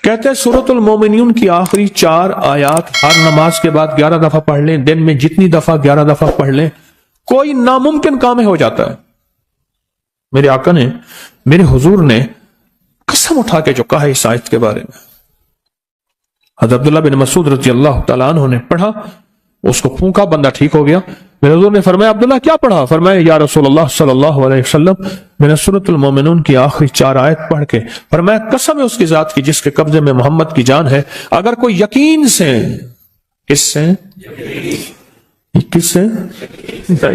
کہتے ہیں سورۃ المومنون کی آخری 4 آیات ہر نماز کے بعد 11 دفعہ پڑھ لیں، دن میں جتنی دفعہ 11 دفعہ پڑھ لیں، کوئی ناممکن کام ہو جاتا ہے۔ میرے آقا نے، میرے حضور نے قسم اٹھا کے جو کہا ہے اس آیت کے بارے میں، حضرت عبداللہ بن مسعود رضی اللہ تعالیٰ عنہ نے پڑھا، اس کو پھونکا، بندہ ٹھیک ہو گیا۔ میرے حضور نے فرمایا عبداللہ کیا پڑھا؟ فرمایا یا رسول اللہ صلی اللہ علیہ وسلم میں نے سورۃ المومنون کی آخری 4 آیت پڑھ کے فرمایا قسم ہے اس کی ذات کی جس کے قبضے میں محمد کی جان ہے، اگر کوئی یقین سے، کس سے؟ کس سے؟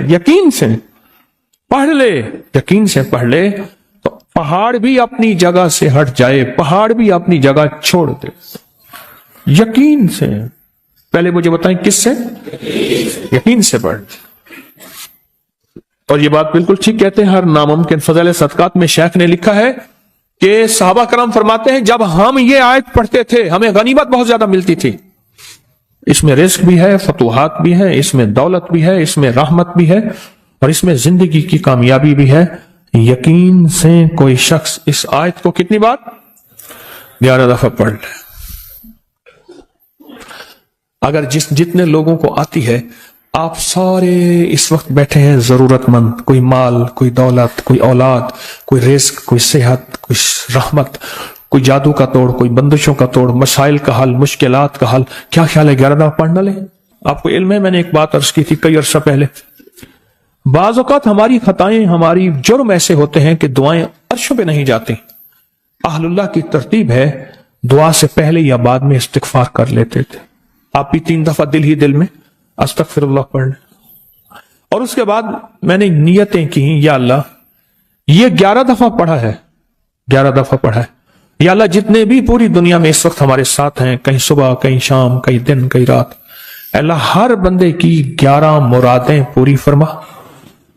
یقین سے پڑھ لے، یقین سے پڑھ لے تو پہاڑ بھی اپنی جگہ سے ہٹ جائے، پہاڑ بھی اپنی جگہ چھوڑ دے۔ یقین سے، پہلے مجھے بتائیں کس سے؟ یقین سے پڑھ۔ اور یہ بات بالکل ٹھیک کہتے ہیں، ہر ناممکن فضائل صدقات میں شیخ نے لکھا ہے کہ صحابہ کرام فرماتے ہیں جب ہم یہ آیت پڑھتے تھے ہمیں غنیمت بہت زیادہ ملتی تھی۔ اس میں رزق بھی ہے، فتوحات بھی ہے، اس میں دولت بھی ہے، اس میں رحمت بھی ہے، اور اس میں زندگی کی کامیابی بھی ہے۔ یقین سے کوئی شخص اس آیت کو کتنی بار؟ 11 دفعہ پڑھ لے۔ اگر جتنے لوگوں کو آتی ہے، آپ سارے اس وقت بیٹھے ہیں ضرورت مند، کوئی مال، کوئی دولت، کوئی اولاد، کوئی رزق، کوئی صحت، کوئی رحمت، کوئی جادو کا توڑ، کوئی بندشوں کا توڑ، مسائل کا حل، مشکلات کا حل، کیا خیال ہے 11 دفعہ پڑھنا لیں؟ آپ کو علم ہے، میں نے ایک بات عرض کی تھی کئی عرصہ پہلے، بعض اوقات ہماری خطائیں، ہماری جرم ایسے ہوتے ہیں کہ دعائیں عرشوں پہ نہیں جاتی۔ اہل اللہ کی ترتیب ہے دعا سے پہلے یا بعد میں استغفار کر لیتے تھے۔ آپ بھی 3 دفعہ دل ہی دل میں استغفر اللہ پڑھ لیں، اور اس کے بعد میں نے نیتیں کی، یا اللہ یہ 11 دفعہ پڑھا ہے، 11 دفعہ پڑھا ہے، یا اللہ جتنے بھی پوری دنیا میں اس وقت ہمارے ساتھ ہیں، کہیں صبح، کہیں شام، کہیں دن، کہیں رات، اللہ ہر بندے کی 11 مرادیں پوری فرما،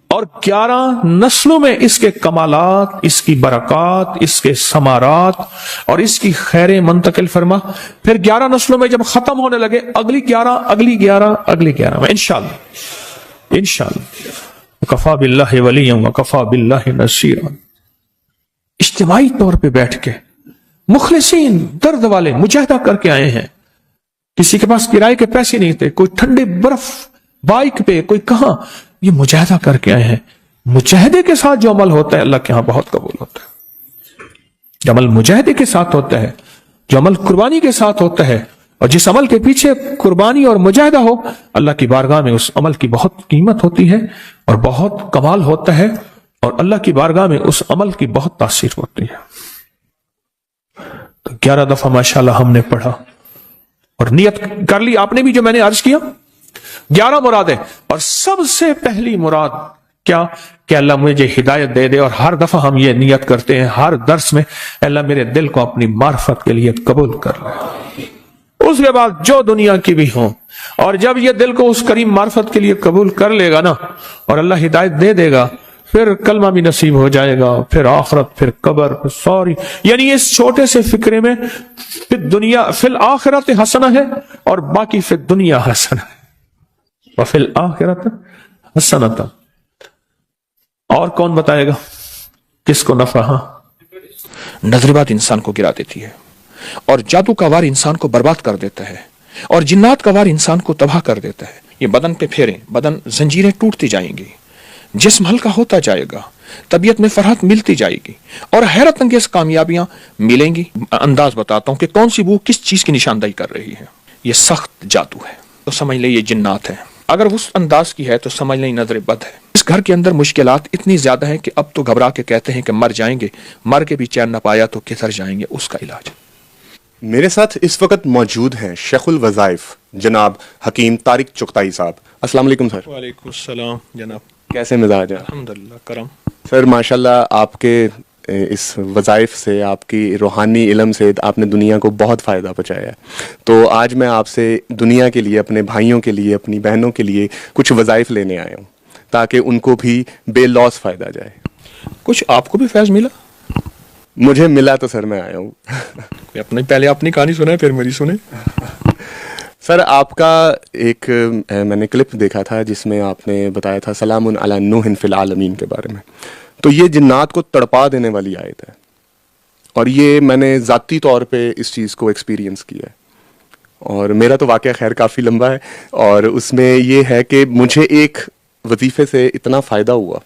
اور 11 نسلوں میں اس کے کمالات، اس کی برکات، اس کے ثمارات اور اس کی خیریں منتقل فرما۔ پھر 11 نسلوں میں جب ختم ہونے لگے، اگلی 11، اگلی 11، اگلی 11 میں انشاءاللہ، انشاءاللہ کفا باللہ ولیا وکفا باللہ نصیرا، اجتماعی طور پہ بیٹھ کے مخلصین، درد والے مجاہدہ کر کے آئے ہیں، کسی کے پاس کرائے کے پیسے نہیں تھے، کوئی ٹھنڈے برف بائک پہ، کوئی کہاں، یہ مجاہدہ کر کے آئے ہیں۔ مجاہدے کے ساتھ جو عمل ہوتا ہے اللہ کے ہاں بہت قبول ہوتا ہے۔ جو عمل مجاہدے کے ساتھ ہوتا ہے، جو عمل قربانی کے ساتھ ہوتا ہے، اور جس عمل کے پیچھے قربانی اور مجاہدہ ہو، اللہ کی بارگاہ میں اس عمل کی بہت قیمت ہوتی ہے اور بہت کمال ہوتا ہے، اور اللہ کی بارگاہ میں اس عمل کی بہت تاثیر ہوتی ہے۔ تو 11 دفعہ ماشاءاللہ ہم نے پڑھا اور نیت کر لی آپ نے بھی، جو میں نے عرض کیا 11 مرادیں، اور سب سے پہلی مراد کیا کہ اللہ مجھے ہدایت دے دے، اور ہر دفعہ ہم یہ نیت کرتے ہیں ہر درس میں، اللہ میرے دل کو اپنی معرفت کے لیے قبول کر لے۔ اس کے بعد جو دنیا کی بھی ہوں، اور جب یہ دل کو اس کریم معرفت کے لیے قبول کر لے گا نا، اور اللہ ہدایت دے دے گا، پھر کلمہ بھی نصیب ہو جائے گا، پھر آخرت، پھر قبر، پھر سوری، یعنی اس چھوٹے سے فکرے میں فی الدنیا فی الآخرت حسنہ ہے، اور باقی فی الدنیا حسنہ ہے، وفی الآخرت حسنۃ۔ اور کون بتائے گا کس کو نفع؟ ہاں، نظر بات انسان کو گرا دیتی ہے، اور جادو کا وار انسان کو برباد کر دیتا ہے، اور جنات کا وار انسان کو تباہ کر دیتا ہے۔ یہ بدن پہ پھیریں، بدن زنجیریں ٹوٹتی جائیں گی، جسم ہلکا ہوتا جائے گا، طبیعت میں فرحت ملتی جائے گی، اور حیرت انگیز کامیابیاں ملیں گی۔ انداز بتاتا ہوں کہ کون سی وہ کس چیز کی نشاندہی کر رہی ہے۔ یہ سخت جادو ہے تو سمجھ لیں یہ جنات ہے، اگر اس انداز کی ہے تو سمجھ لیں نظر بد ہے۔ اس گھر کے اندر مشکلات اتنی زیادہ ہیں کہ اب تو گھبرا کے کہتے ہیں کہ مر جائیں گے، مر کے بھی چین نہ پایا تو کدھر جائیں گے، اس کا علاج۔ میرے ساتھ اس وقت موجود ہیں شیخ الوظائف جناب حکیم طارق چغتائی صاحب۔ السلام علیکم سر۔ وعلیکم السلام جناب، کیسے مزاج ہے؟ الحمدللہ کرم۔ سر ماشاءاللہ آپ کے اس وظائف سے، آپ کی روحانی علم سے آپ نے دنیا کو بہت فائدہ پہنچایا ہے، تو آج میں آپ سے دنیا کے لیے، اپنے بھائیوں کے لیے، اپنی بہنوں کے لیے کچھ وظائف لینے آیا ہوں تاکہ ان کو بھی بے لوس فائدہ جائے۔ کچھ آپ کو بھی فیض ملا؟ مجھے ملا تو سر میں آیا ہوں۔ پہلے اپنی کہانی سنیں پھر میری سنیں۔ سر آپ کا ایک میں نے کلپ دیکھا تھا جس میں آپ نے بتایا تھا سلام علی نوح فی العالمین کے بارے میں، تو یہ جنات کو تڑپا دینے والی آیت ہے، اور یہ میں نے ذاتی طور پہ اس چیز کو ایکسپیرینس کیا ہے. اور میرا تو واقعہ خیر کافی لمبا ہے, اور اس میں یہ ہے کہ مجھے ایک وظیفے سے اتنا فائدہ ہوا,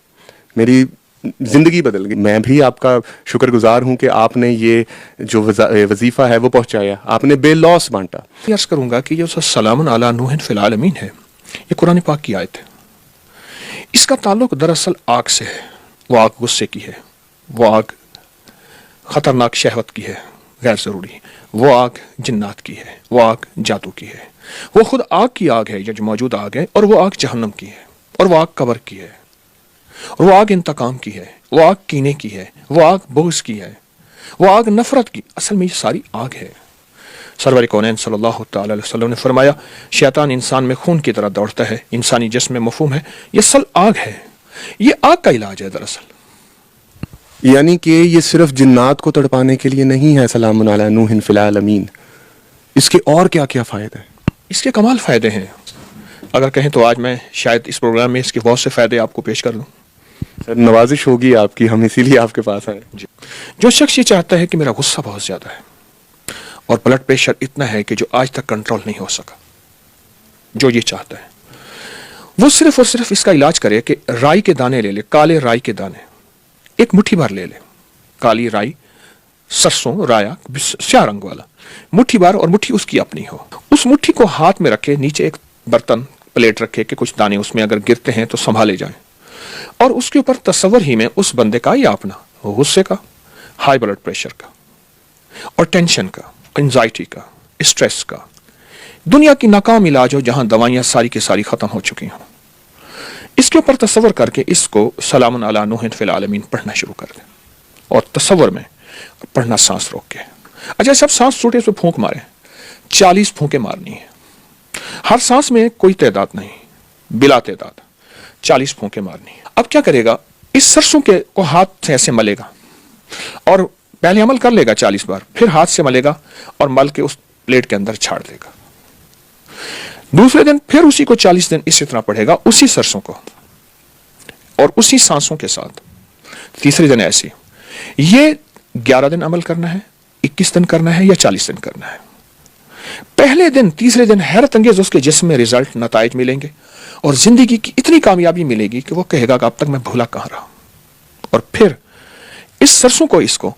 میری زندگی بدل گئی. میں بھی آپ کا شکر گزار ہوں کہ آپ نے یہ جو وظیفہ ہے وہ پہنچایا, آپ نے بے لوس بانٹا. عرض کروں گا کہ یہ جو سلام علی نوح فی العالمین ہے, یہ قرآن پاک کی آیت ہے. اس کا تعلق دراصل آگ سے ہے. وہ آگ غصے کی ہے, وہ آگ خطرناک شہوت کی ہے غیر ضروری, وہ آگ جنات کی ہے, وہ آگ جادو کی ہے, وہ خود آگ کی آگ ہے, یہ جو موجود آگ ہے, اور وہ آگ جہنم کی ہے, اور وہ آگ قبر کی ہے, اور وہ آگ انتقام کی ہے, وہ آگ کینے کی ہے, وہ آگ بغض کی ہے, وہ آگ نفرت کی. اصل میں یہ ساری آگ ہے. سرور کونین صلی اللہ تعالی علیہ وسلم نے فرمایا, شیطان انسان میں خون کی طرح دوڑتا ہے, انسانی جسم میں مفہوم ہے, یہ اصل آگ ہے. یہ آگ کا علاج ہے دراصل. یعنی کہ یہ صرف جنات کو تڑپانے کے لیے نہیں ہے سلام علی نوح فی العالمین, اس کے اور کیا کیا فائدے ہیں؟ اس کے کمال فائدے ہیں. اگر کہیں تو آج میں شاید اس پروگرام میں اس کے بہت سے فائدے آپ کو پیش کر لوں. سر نوازش ہوگی آپ کی, ہم اسی لیے آپ کے پاس آئے. جی. جو شخص یہ چاہتا ہے کہ میرا غصہ بہت زیادہ ہے اور بلڈ پریشر اتنا ہے کہ جو آج تک کنٹرول نہیں ہو سکا, جو یہ چاہتا ہے وہ صرف اور صرف اس کا علاج کرے کہ رائی کے دانے لے لے, کالے رائی کے دانے ایک مٹھی بھر لے لے. کالی رائی, سرسوں, رایا سیاہ رنگ والا, مٹھی بھر, اور مٹھی اس کی اپنی ہو. اس مٹھی کو ہاتھ میں رکھے, نیچے ایک برتن پلیٹ رکھے کہ کچھ دانے اس میں اگر گرتے ہیں تو سنبھالے جائیں, اور اس کے اوپر تصور ہی میں اس بندے کا یا اپنا غصے کا, ہائی بلڈ پریشر کا, اور ٹینشن کا, انزائٹی کا, اسٹریس کا, دنیا کی ناکام علاج ہو جہاں دوائیاں ساری کی ساری ختم ہو چکی ہوں, اس کے اوپر تصور کر کے اس کو سلام علی نوح فی العالمین پڑھنا شروع کر دیں, اور تصور میں پڑھنا سانس روک کے. اچھا, سب سانس چھوٹے اس پہ پھونک مارے, 40 پھونکیں مارنی ہے. ہر سانس میں کوئی تعداد نہیں, بلا تعداد 40 پھونکیں مارنی ہے. اب کیا کرے گا, اس سرسوں کے کو ہاتھ سے ایسے ملے گا, اور پہلے عمل کر لے گا 40 بار, پھر ہاتھ سے ملے گا اور مل کے اس پلیٹ کے اندر چھاڑ دے گا. دوسرے دن پھر اسی کو 40 دن اسی طرح پڑھے گا, اسی سرسوں کو اور اسی سانسوں کے ساتھ. تیسرے دن ایسے, یہ 11 دن عمل کرنا ہے, 21 دن کرنا ہے, یا 40 دن کرنا ہے. پہلے دن تیسرے دن حیرت انگیز اس کے جسم میں رزلٹ, نتائج ملیں گے, اور زندگی کی اتنی کامیابی ملے گی کہ وہ کہے گا کہ اب تک میں بھولا کہاں رہا. اور پھر اس سرسوں کو اس کو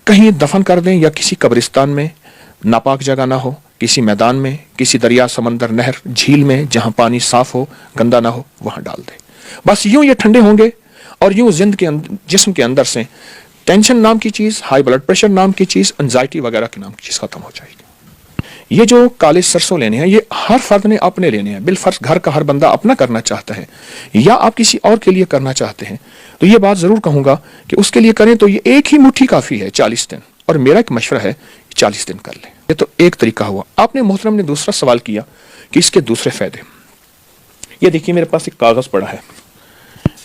کہیں دفن کر دیں, یا کسی قبرستان میں, ناپاک جگہ نہ ہو, کسی میدان میں, کسی دریا, سمندر, نہر, جھیل میں جہاں پانی صاف ہو, گندا نہ ہو, وہاں ڈال دیں. بس یوں یہ ٹھنڈے ہوں گے, اور یوں جسم کے اندر سے ٹینشن نام کی چیز, ہائی بلڈ پریشر نام کی چیز, انزائٹی وغیرہ کی نام کی چیز ختم ہو جائے گی. یہ جو کالے سرسوں لینے ہیں, یہ ہر فرد نے اپنے لینے ہیں. بالفرض گھر کا ہر بندہ اپنا کرنا چاہتا ہے, یا آپ کسی اور کے لیے کرنا چاہتے ہیں, تو یہ بات ضرور کہوں گا کہ اس کے لیے کریں تو یہ ایک ہی مٹھی کافی ہے 40 دن. اور میرا ایک مشورہ ہے 40 دن کر لیں. یہ تو ایک طریقہ ہوا. آپ نے محترم نے دوسرا سوال کیا کہ اس کے دوسرے فائدے. یہ دیکھیے میرے پاس ایک کاغذ پڑا ہے,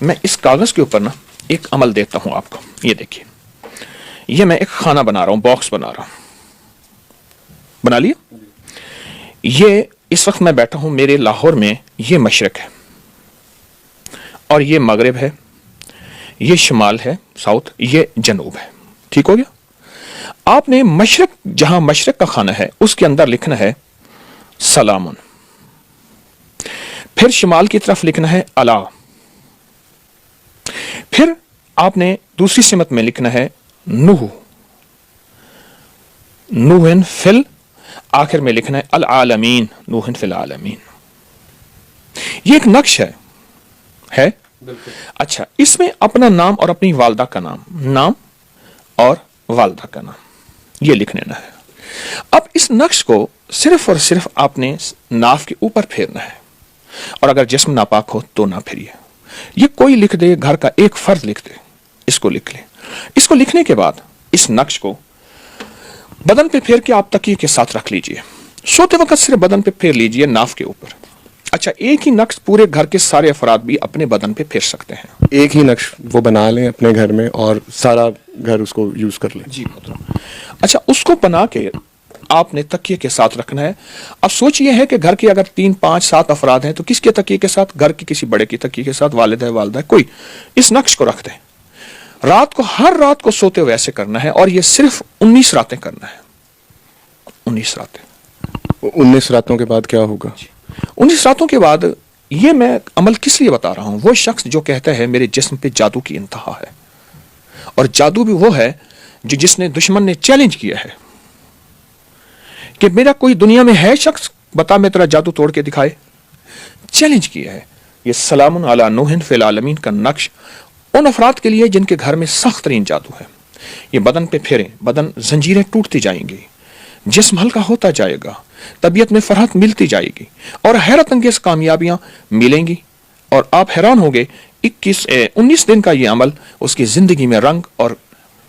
میں اس کاغذ کے اوپر نا ایک عمل دیتا ہوں آپ کو. یہ دیکھیے, یہ میں ایک خانہ بنا رہا ہوں, باکس بنا رہا ہوں. بنا لیا. یہ اس وقت میں بیٹھا ہوں میرے لاہور میں, یہ مشرق ہے, اور یہ مغرب ہے, یہ شمال ہے, ساؤتھ, یہ جنوب ہے. ٹھیک ہو گیا. آپ نے مشرق, جہاں مشرق کا خانہ ہے اس کے اندر لکھنا ہے سلامن, پھر شمال کی طرف لکھنا ہے الا, پھر آپ نے دوسری سمت میں لکھنا ہے نوح, نوحن فل, آخر میں لکھنا ہے العالمین, نوحن فی العالمین. یہ ایک نقش ہے. اچھا, اس میں اپنا نام اور اپنی والدہ کا نام, نام اور والدہ کا نام, یہ لکھ لینا ہے. اب اس نقش کو صرف اور صرف آپ نے ناف کے اوپر پھیرنا ہے, اور اگر جسم ناپاک ہو تو نہ پھیریے. یہ کوئی لکھ دے, گھر کا ایک فرد لکھ دے, اس کو لکھ لیں. اس کو لکھنے کے بعد اس نقش کو بدن پہ پھیر کے آپ تکیے کے ساتھ رکھ لیجئے. سوتے وقت صرف بدن پہ پھیر لیجئے, ناف کے اوپر. اچھا, ایک ہی نقش پورے گھر کے سارے افراد بھی اپنے بدن پہ پھیر سکتے ہیں. ایک ہی نقش وہ بنا لیں اپنے گھر میں, اور سارا گھر اس کو یوز کر لیں. جی محترم. اچھا, اس کو بنا کے آپ نے تکیے کے ساتھ رکھنا ہے. اب سوچ یہ ہے کہ گھر کے اگر 3 5 7 افراد ہیں تو کس کے تکیے کے ساتھ, گھر کے کسی بڑے کی تکیے کے ساتھ, والد ہے, والدہ ہے, کوئی, اس نقش کو رکھ دیں. رات کو ہر رات کو سوتے ہوئے ایسے کرنا ہے، اور یہ صرف 19 راتیں کرنا ہے. 19 راتیں. 19 راتوں کے بعد کیا ہوگا؟ 19 راتوں کے بعد یہ میں عمل کس لیے بتا رہا ہوں، وہ شخص جو کہتا ہے میرے جسم پہ جادو کی انتہا ہے، اور جادو بھی وہ ہے جس نے دشمن نے چیلنج کیا ہے کہ میرا کوئی دنیا میں ہے شخص، بتا میں تیرا جادو توڑ کے دکھائے. چیلنج کیا ہے. یہ سلام علی نوح فی العالمین کا نقش ان افراد کے لیے جن کے گھر میں سخت ترین جادو ہے. یہ بدن پہ پھیریں، بدن زنجیریں ٹوٹتی جائیں گی، جسم ہلکا ہوتا جائے گا، طبیعت میں فرحت ملتی جائے گی، اور حیرت انگیز کامیابیاں ملیں گی. اور آپ حیران ہوں گے 19 دن کا یہ عمل اس کی زندگی میں رنگ اور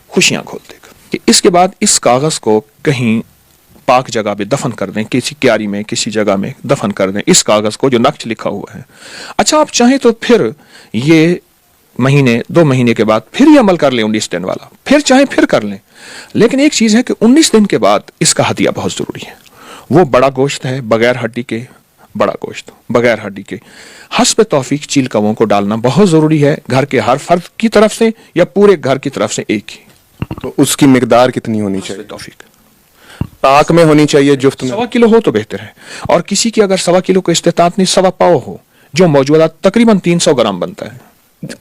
خوشیاں کھول دے گا. کہ اس کے بعد اس کاغذ کو کہیں پاک جگہ پہ دفن کر دیں، کسی کیاری میں کسی جگہ میں دفن کر دیں اس کاغذ کو جو نقش لکھا ہوا ہے. اچھا آپ چاہیں تو پھر یہ مہینے 2 مہینے کے بعد پھر یہ عمل کر لیں 19 دن والا، پھر چاہیں پھر کر لیں. لیکن ایک چیز ہے کہ 19 دن کے بعد اس کا ہدیہ بہت ضروری ہے. وہ بڑا گوشت ہے، بغیر ہڈی کے، بڑا گوشت بغیر ہڈی کے، حسب توفیق چیل کووں کو ڈالنا بہت ضروری ہے، گھر کے ہر فرد کی طرف سے یا پورے گھر کی طرف سے ایک ہی. تو اس کی مقدار کتنی ہونی چاہیے؟ حسب توفیق پاک میں ہونی چاہیے، جفت میں؟ 1.25 کلو ہو تو بہتر ہے، اور کسی کی اگر 1.25 کلو کو استطاعت نہیں 1.25 پاؤ ہو، جو موجودہ تقریباً 300 گرام بنتا ہے.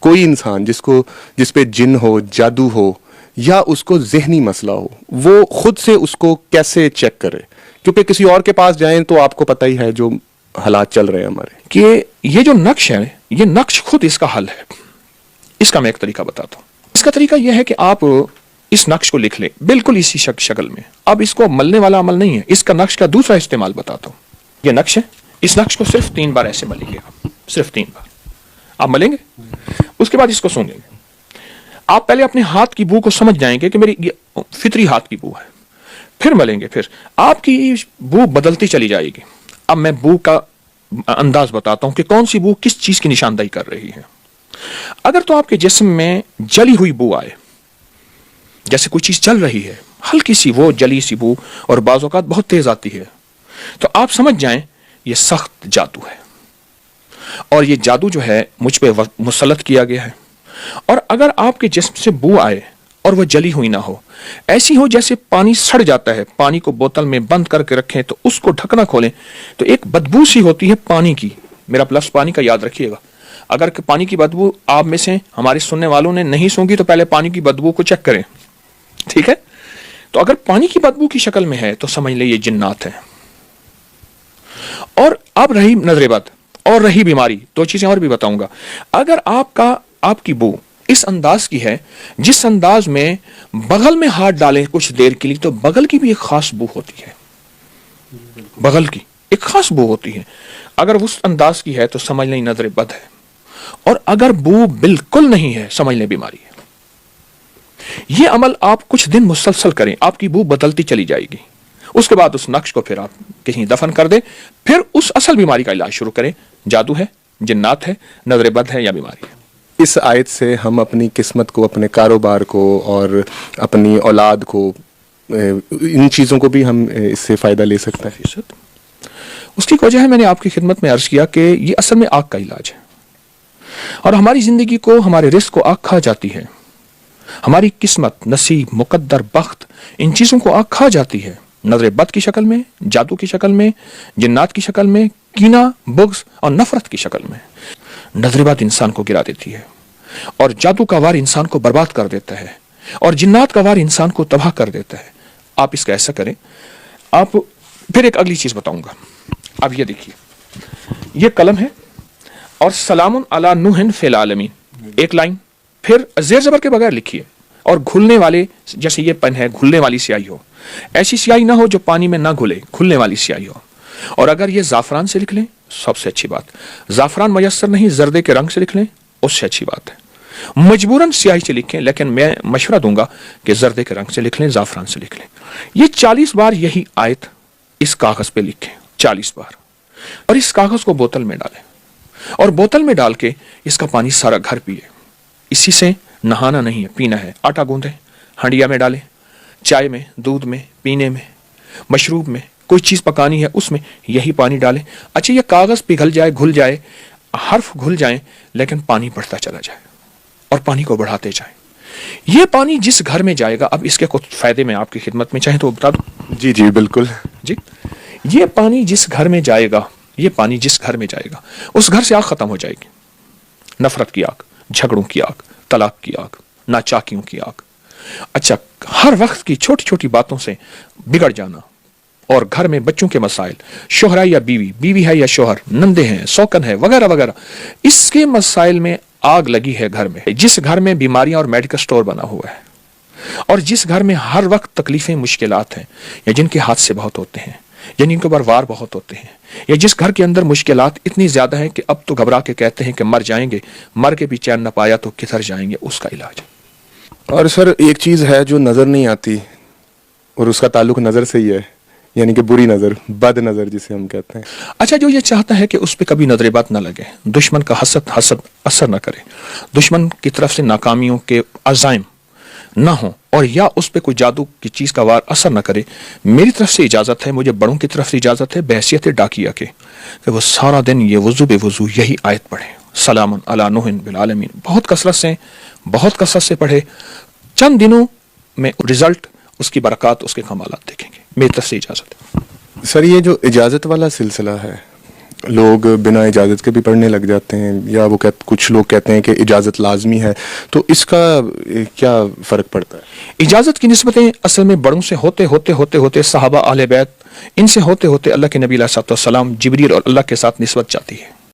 کوئی انسان جس پہ جن ہو، جادو ہو، یا اس کو ذہنی مسئلہ ہو، وہ خود سے اس کو کیسے چیک کرے؟ کیونکہ کسی اور کے پاس جائیں تو آپ کو پتہ ہی ہے جو حالات چل رہے ہیں ہمارے، کہ یہ جو نقش ہے، یہ نقش خود اس کا حل ہے. اس کا میں ایک طریقہ بتاتا ہوں. اس کا طریقہ یہ ہے کہ آپ اس نقش کو لکھ لیں بالکل اسی شکل میں. اب اس کو ملنے والا عمل نہیں ہے، اس کا نقش کا دوسرا استعمال بتاتا ہوں. یہ نقش ہے، اس نقش کو صرف 3 بار ایسے ملیں گے آپ، صرف 3 بار آپ ملیں گے. اس کے بعد اس کو سونگیں گے. آپ پہلے اپنے ہاتھ کی بو کو سمجھ جائیں گے کہ میری یہ فطری ہاتھ کی بو ہے، پھر ملیں گے. پھر آپ کی بو بدلتی چلی جائے گی. اب میں بو کا انداز بتاتا ہوں کہ کون سی بو کس چیز کی نشاندہی کر رہی ہے. اگر تو آپ کے جسم میں جلی ہوئی بو آئے، جیسے کوئی چیز جل رہی ہے، ہلکی سی وہ جلی سی بو، اور بعض اوقات بہت تیز آتی ہے، تو آپ سمجھ جائیں یہ سخت جادو ہے، اور یہ جادو جو ہے مجھ پہ مسلط کیا گیا ہے. اور اگر آپ کے جسم سے بو آئے اور وہ جلی ہوئی نہ ہو، ایسی ہو جیسے پانی سڑ جاتا ہے، پانی کو بوتل میں بند کر کے رکھیں تو اس کو ڈھکنا کھولیں تو ایک بدبو سی ہوتی ہے پانی کی. میرا لفظ پانی کا یاد رکھیے گا. اگر پانی کی بدبو آپ میں سے ہمارے سننے والوں نے نہیں سونگی تو پہلے پانی کی بدبو کو چیک کریں، ٹھیک ہے؟ تو اگر پانی کی بدبو کی شکل میں ہے تو سمجھ لیں یہ جنات ہے. اور اب رہی نظر بد اور رہی بیماری، 2 چیزیں اور بھی بتاؤں گا. اگر آپ کی بو اس انداز کی ہے جس انداز میں بغل میں ہاتھ ڈالیں کچھ دیر کے لیے، تو بغل کی بھی ایک خاص بو ہوتی ہے، بغل کی ایک خاص بو ہوتی ہے. اگر اس انداز کی ہے تو سمجھ لیں نظر بد ہے، اور اگر بو بالکل نہیں ہے سمجھ لیں بیماری ہے. یہ عمل آپ کچھ دن مسلسل کریں، آپ کی بو بدلتی چلی جائے گی. اس کے بعد اس نقش کو پھر آپ کہیں دفن کر دیں، پھر اس اصل بیماری کا علاج شروع کریں. جادو ہے، جنات ہے، نظر بد ہے یا بیماری ہے. اس آیت سے ہم اپنی قسمت کو، اپنے کاروبار کو اور اپنی اولاد کو، ان چیزوں کو بھی ہم اس سے فائدہ لے سکتے ہیں. اس کی وجہ ہے میں نے آپ کی خدمت میں عرض کیا کہ یہ اصل میں آگ کا علاج ہے، اور ہماری زندگی کو، ہمارے رزق کو آگ کھا جاتی ہے. ہماری قسمت، نصیب، مقدر، بخت، ان چیزوں کو آگ کھا جاتی ہے. نظر بد کی شکل میں، جادو کی شکل میں، جنات کی شکل میں، کینہ، بغض اور نفرت کی شکل میں. نظر بد انسان کو گرا دیتی ہے، اور جادو کا وار انسان کو برباد کر دیتا ہے، اور جنات کا وار انسان کو تباہ کر دیتا ہے. آپ اس کا ایسا کریں. آپ پھر ایک اگلی چیز بتاؤں گا. اب یہ دیکھیے، یہ قلم ہے اور سلام علی نوح فی العالمین ایک لائن، پھر زیر زبر کے بغیر لکھیے، اور گھلنے والے، جیسے یہ پن ہے گھلنے والی سیاہی ہو، ایسی سیاہی نہ ہو جو پانی میں نہ گھلے، گھلنے والی سیاہی ہو. اور اگر یہ زعفران سے لکھ لیں سب سے اچھی بات. زعفران میسر نہیں، زردے کے رنگ سے لکھ لیں اس سے اچھی بات ہے. مجبوراً سیاہی سے لکھیں، لیکن میں مشورہ دوں گا کہ زردے کے رنگ سے لکھ لیں، زعفران سے لکھ لیں. یہ 40 بار یہی آیت اس کاغذ پہ لکھیں، 40 بار، اور اس کاغذ کو بوتل میں ڈالیں، اور بوتل میں ڈال کے اس کا پانی سارا گھر پیے. اسی سے نہانا نہیں ہے، پینا ہے. آٹا گوندیں، ہنڈیا میں ڈالیں، چائے میں، دودھ میں، پینے میں، مشروب میں، کوئی چیز پکانی ہے اس میں یہی پانی ڈالیں. اچھا یہ کاغذ پگھل جائے، گھل جائے، حرف گھل جائیں، لیکن پانی بڑھتا چلا جائے، اور پانی کو بڑھاتے جائیں. یہ پانی جس گھر میں جائے گا, اب اس کے کچھ فائدے میں آپ کی خدمت میں چاہیں تو بتا دوں. جی جی بالکل. جی, یہ پانی جس گھر میں جائے گا, یہ پانی جس گھر میں جائے گا, اس گھر سے آگ ختم ہو جائے گی. نفرت کی آگ, جھگڑوں کی آگ, طلاق کی آگ, ناچاکیوں کی آگ. اچھا, ہر وقت کی چھوٹی چھوٹی باتوں سے بگڑ جانا, اور گھر میں بچوں کے مسائل, شوہر ہے یا بیوی, بیوی ہے یا شوہر, نندے ہیں, سوکن ہے, وغیرہ وغیرہ, اس کے مسائل میں آگ لگی ہے گھر میں. جس گھر میں بیماریاں اور میڈیکل سٹور بنا ہوا ہے, اور جس گھر میں ہر وقت تکلیفیں, مشکلات ہیں, یا جن کے حادثے بہت ہوتے ہیں, یعنی ان کے اوپر وار بہت ہوتے ہیں, یا جس گھر کے اندر مشکلات اتنی زیادہ ہیں کہ اب تو گھبرا کے کہتے ہیں کہ مر جائیں گے, مر کے بھی چین نہ پایا تو کدھر جائیں گے, اس کا علاج. اور سر ایک چیز ہے جو نظر نہیں آتی, اور اس کا تعلق نظر سے ہی ہے, یعنی کہ بری نظر, بد نظر جسے ہم کہتے ہیں. اچھا, جو یہ چاہتا ہے کہ اس پہ کبھی نظر بد نہ لگے, دشمن کا حسد اثر نہ کرے, دشمن کی طرف سے ناکامیوں کے عزائم نہ ہوں, اور یا اس پہ کوئی جادو کی چیز کا وار اثر نہ کرے, میری طرف سے اجازت ہے, مجھے بڑوں کی طرف سے اجازت ہے بحیثیت ڈاکیہ کے, کہ وہ سارا دن یہ وضو بے وضو یہی آیت پڑھے, سلام علی نوح بالعالمین, بہت کثرت سے پڑھے. چند دنوں میں رزلٹ, اس کی برکات, اس کے کمالات دیکھیں گے. میری طرف سے اجازت ہے. سر یہ جو اجازت والا سلسلہ ہے, لوگ بنا اجازت کے بھی پڑھنے لگ جاتے ہیں, یا وہ کچھ لوگ کہتے ہیں کہ اجازت لازمی ہے, تو اس کا کیا فرق پڑتا ہے؟ اجازت کی نسبتیں اصل میں بڑوں سے ہوتے صحابہ, اہل بیت, ان سے ہوتے اللہ کے نبی علیہ الصلوۃ والسلام, جبریل اور اللہ کے ساتھ نسبت جاتی ہے.